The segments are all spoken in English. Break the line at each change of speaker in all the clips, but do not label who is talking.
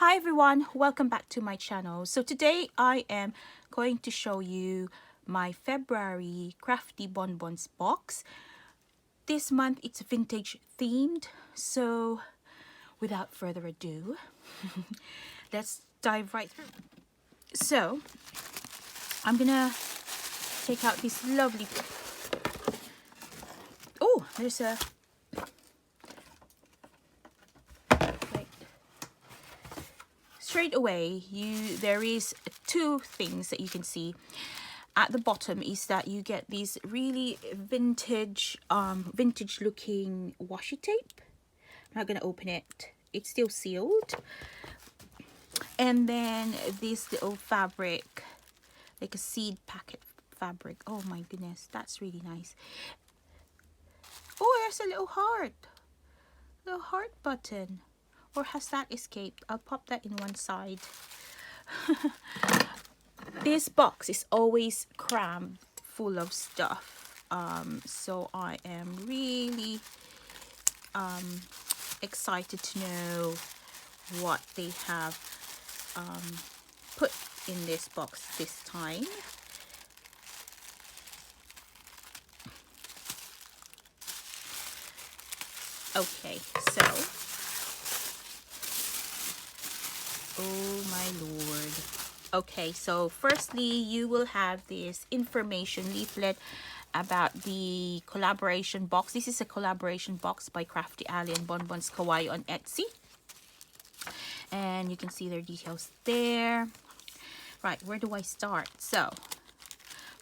Hi everyone, welcome back to my channel. So today I am going to show you my February CraftyBonbons box. This month it's vintage themed, so without further ado, let's dive right through. So I'm gonna take out this lovely, oh, there's a straight away there is two things that you can see. At the bottom is that you get these really vintage looking washi tape. I'm not gonna open it, it's still sealed. And then this little fabric, like a seed packet fabric. Oh my goodness, that's really nice. Oh, there's a little heart button. Or has that escaped? I'll pop that in one side. This box is always crammed full of stuff, so I am really excited to know what they have put in this box this time. Okay, so oh my lord. Okay, so firstly you will have this information leaflet about the collaboration box. This is a collaboration box by Crafty Ali and Bonbons Kawaii on Etsy, and you can see their details there. Right, where do I start? So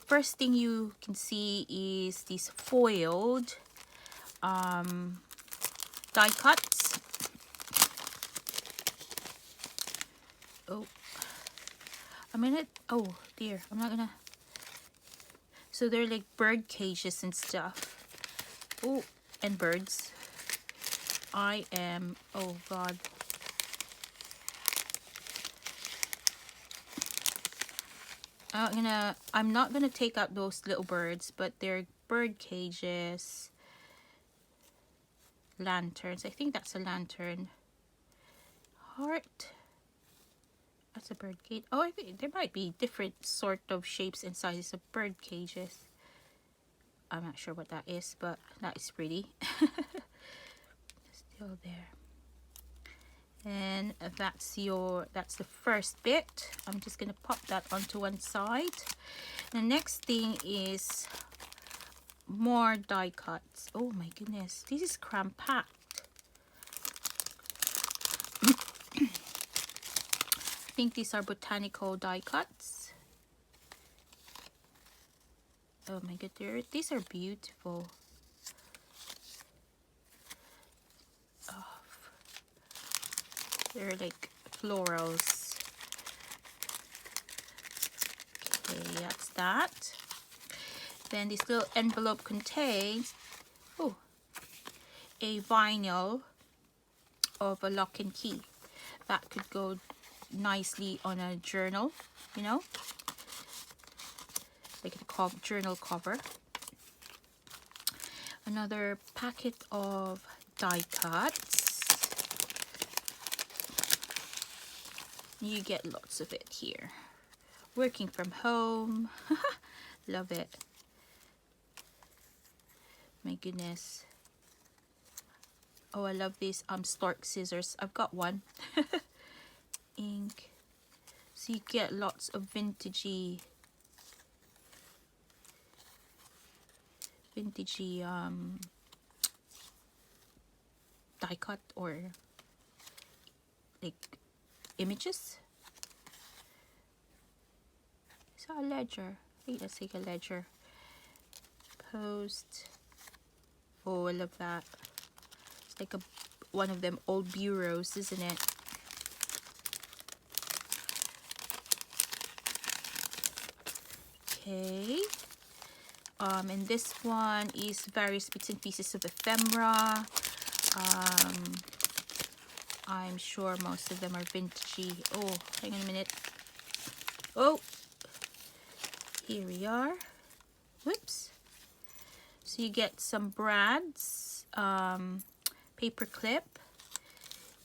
first thing you can see is these foiled die cuts. Oh, a minute. Oh dear, I'm not gonna. So they're like bird cages and stuff. Oh, and birds. I am, oh god. I'm not gonna take out those little birds, but they're bird cages. Lanterns. I think that's a lantern. Heart. That's a bird cage. Oh, I think there might be different sort of shapes and sizes of bird cages. I'm not sure what that is, but that is pretty. Still there. And that's the first bit. I'm just gonna pop that onto one side. The next thing is more die cuts. Oh my goodness, this is cram packed. I think these are botanical die cuts. Oh my god, these are beautiful. Oh, they're like florals. Okay, that's that. Then this little envelope contains a vinyl of a lock and key. That could go nicely on a journal, you know, like a journal cover. Another packet of die cuts. You get lots of it here. Working from home. Love it. My goodness. Oh, I love these stork scissors. I've got one. Ink. So you get lots of vintagey die cut or like images. Is that a ledger? I think that's like a ledger. Post. Oh, I love that. It's like one of them old bureaus, isn't it? Okay. And this one is various bits and pieces of ephemera. I'm sure most of them are vintagey. Oh, hang on a minute. Oh, here we are. Whoops. So you get some brads, paper clip,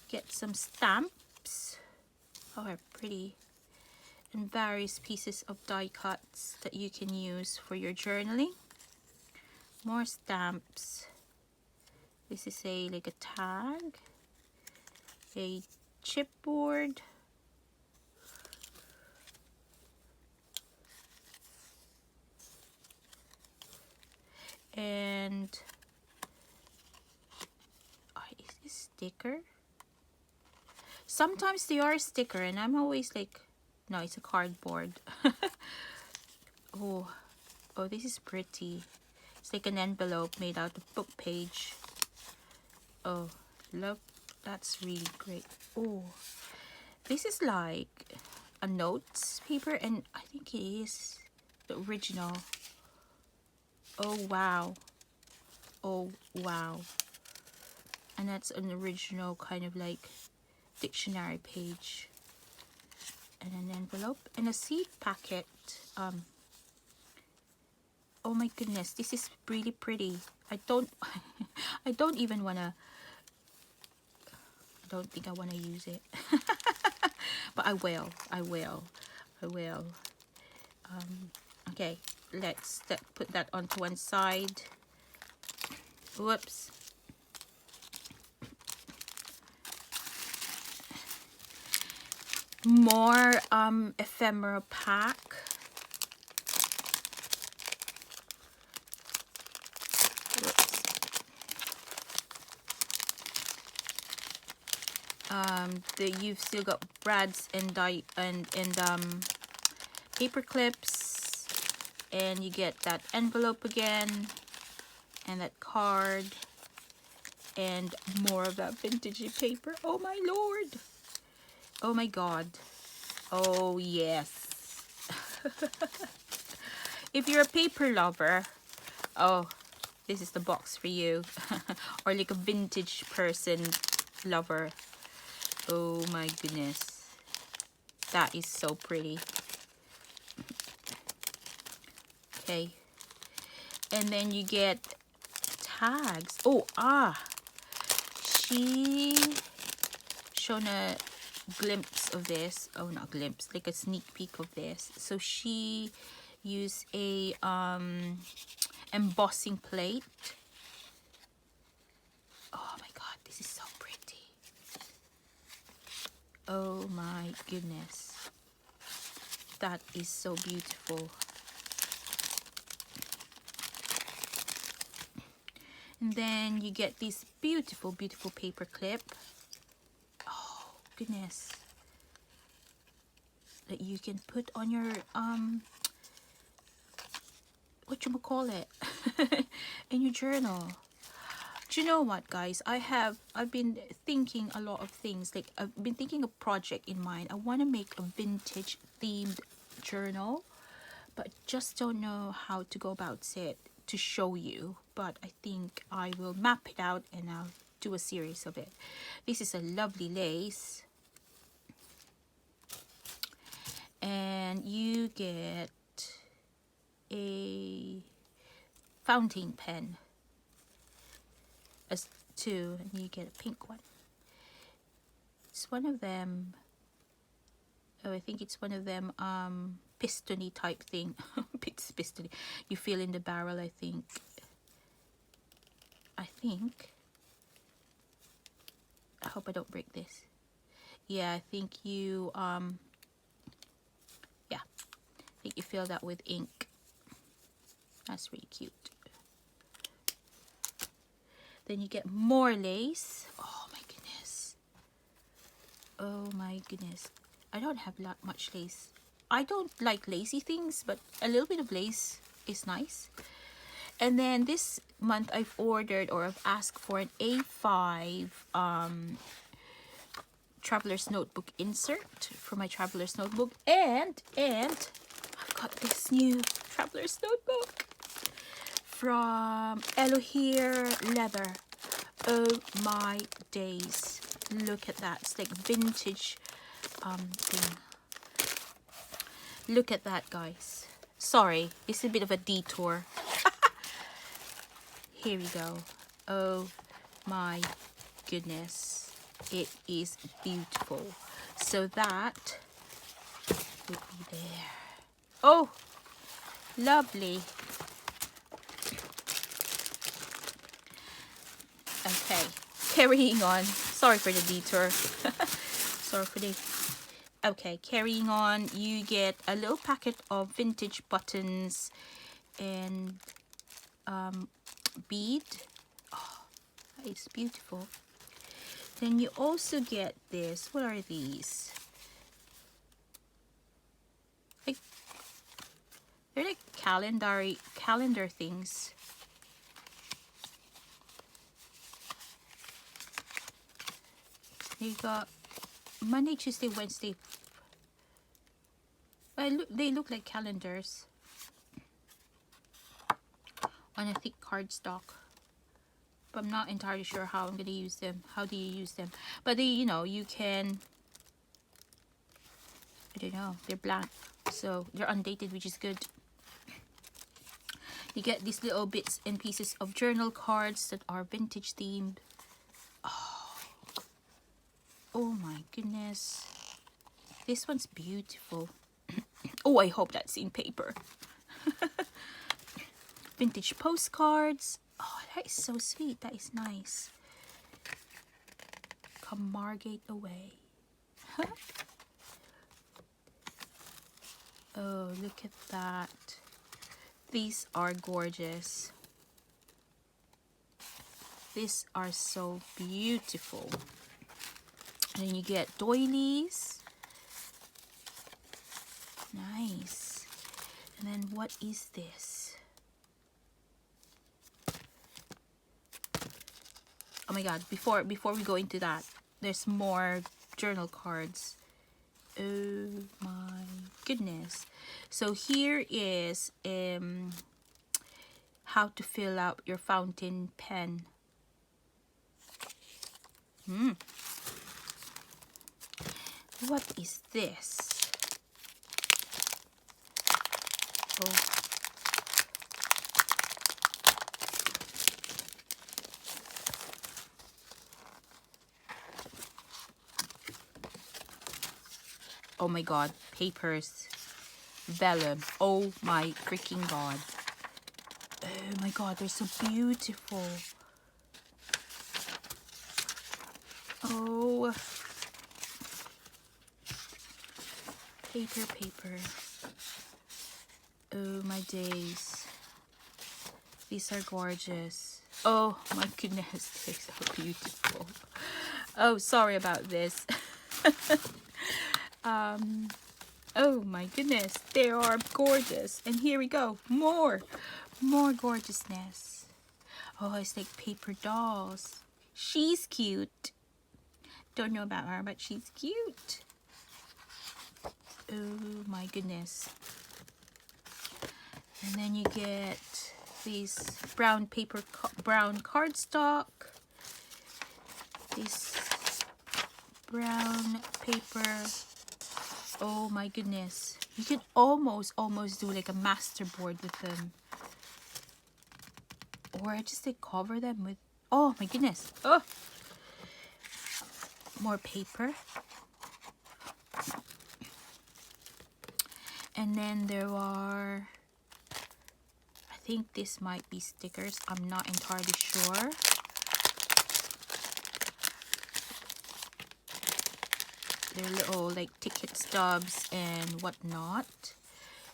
get some stamps, Oh, how pretty. And various pieces of die cuts that you can use for your journaling. More stamps. This is like a tag, a chipboard, and is this sticker? Sometimes they are a sticker, and I'm always like, no, it's a cardboard. Oh, this is pretty. It's like an envelope made out of book page. Oh, look, that's really great. Oh, this is like a notes paper, and I think it is the original. Oh wow. Oh wow. And that's an original kind of like dictionary page. And an envelope and a seed packet. Oh my goodness, this is really pretty. I don't I don't even wanna, I don't think I wanna use it. But I will. Okay, let's put that onto one side. Whoops. More ephemera pack. You've still got brads and paper clips, and you get that envelope again, and that card, and more of that vintagey paper. Oh my lord! Oh my god! Oh yes! If you're a paper lover, oh, this is the box for you. Or like a vintage person lover. Oh my goodness, that is so pretty. Okay, and then you get tags. Oh, she shown a glimpse of this. Oh, not glimpse, like a sneak peek of this. So she used a embossing plate. Oh my god, this is so pretty. Oh my goodness, that is so beautiful. And then you get this beautiful paper clip. Oh goodness, that you can put on your whatchamacallit in your journal. Do you know what, guys? I've been thinking a lot of things. Like, I've been thinking a project in mind. I want to make a vintage themed journal, but just don't know how to go about it to show you. But I think I will map it out and I'll do a series of it. This is a lovely lace, and you get a fountain pen as two, and you get a pink one. It's one of them. Oh, I think it's one of them pistony type thing. Pistony. You feel in the barrel, I think. I hope I don't break this. Yeah, I think you yeah, I think you fill that with ink. That's really cute. Then you get more lace. Oh my goodness. Oh my goodness. I don't have much lace. I don't like lacy things, but a little bit of lace is nice. And then this month I've ordered, or I've asked for, an A5 traveler's notebook insert for my traveler's notebook, and I've got this new traveler's notebook from Elohir Leather. Oh my days, look at that. It's like vintage thing. Look at that, guys. Sorry, this is a bit of a detour. Here we go. Oh my goodness, it is beautiful. So that would be there. Oh, lovely. Okay, carrying on. Sorry for the detour. Sorry for the... Okay, carrying on. You get a little packet of vintage buttons and bead. Oh, that is beautiful. Then you also get this. What are these? Like, they're like calendar things. You got Monday, Tuesday, Wednesday. They look like calendars on a thick cardstock. But I'm not entirely sure how I'm gonna use them. How do you use them? But they, you know, you can. I don't know. They're blank, so they're undated, which is good. You get these little bits and pieces of journal cards that are vintage themed. Oh my goodness. This one's beautiful. Oh, I hope that's in paper. Vintage postcards. Oh, that is so sweet. That is nice. Come Margate away. Oh, look at that. These are gorgeous. These are so beautiful. And then you get doilies. Nice. And then what is this? Oh my god, before we go into that, there's more journal cards. Oh my goodness. So here is how to fill out your fountain pen. What is this? Oh. Oh my god, papers, vellum. Oh my freaking god. Oh my god, they're so beautiful. Oh. Paper. Oh my days. These are gorgeous. Oh my goodness, they're so beautiful. Oh, sorry about this. Oh my goodness, they are gorgeous. And here we go, more gorgeousness. Oh, it's like paper dolls. She's cute. Don't know about her, but she's cute. Oh my goodness. And then you get these brown cardstock. This brown paper. Oh my goodness. You can almost do like a masterboard with them. Or just like cover them with, oh my goodness. Oh, more paper. And then there are, I think this might be stickers. I'm not entirely sure. They're little like ticket stubs and whatnot.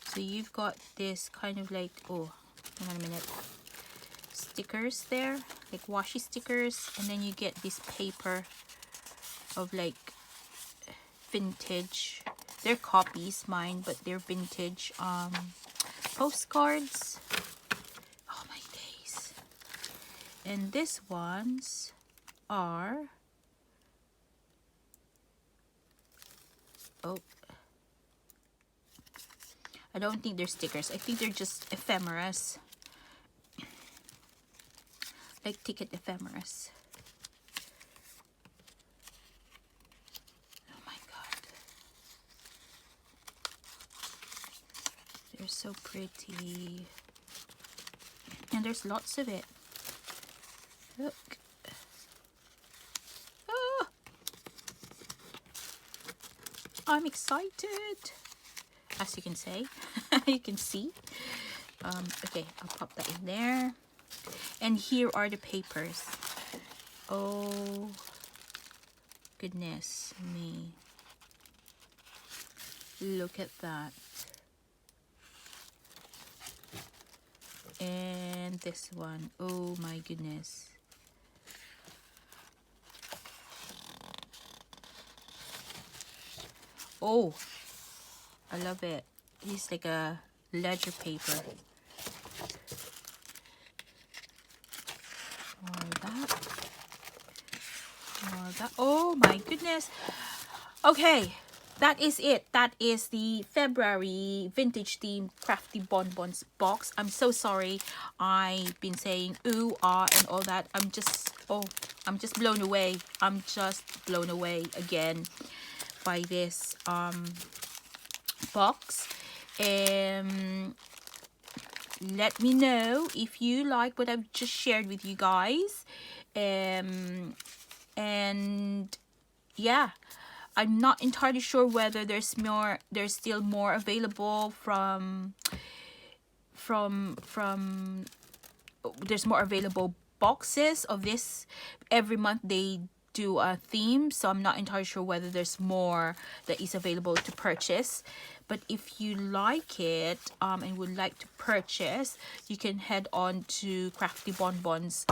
So you've got this kind of like, oh, hang on a minute. Stickers there, like washi stickers. And then you get this paper of like vintage. They're copies, mine, but they're vintage postcards. Oh my days. And these ones are, oh, I don't think they're stickers. I think they're just ephemeras, like ticket ephemeras. Oh my god, they're so pretty. And there's lots of it. Look. Oh. I'm excited, as you can say. You can see. Okay, I'll pop that in there. And here are the papers. Oh, goodness me. Look at that. And this one. Oh my goodness. Oh, I love it. It's like a ledger paper. More of that. More of that. Oh my goodness. Okay, that is it. That is the February vintage theme crafty bonbons box. I'm so sorry I've been saying ooh, ah, and all that. I'm just blown away. I'm just blown away again by this box. Let me know if you like what I've just shared with you guys. And yeah, I'm not entirely sure whether there's still more available there's more available boxes of this. Every month they do a theme, so I'm not entirely sure whether there's more that is available to purchase. But if you like it and would like to purchase, you can head on to CraftyBonbons.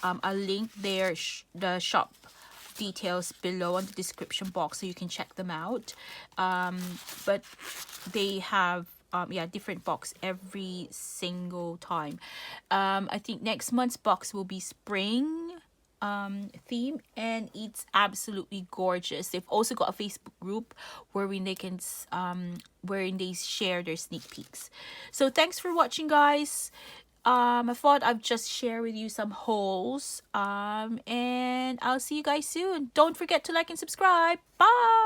I'll link the shop details below on the description box so you can check them out. But they have different box every single time. I think next month's box will be spring theme, and it's absolutely gorgeous. They've also got a Facebook group wherein they can wherein they share their sneak peeks. So thanks for watching, guys. I thought I'd just share with you some hauls, and I'll see you guys soon. Don't forget to like and subscribe. Bye.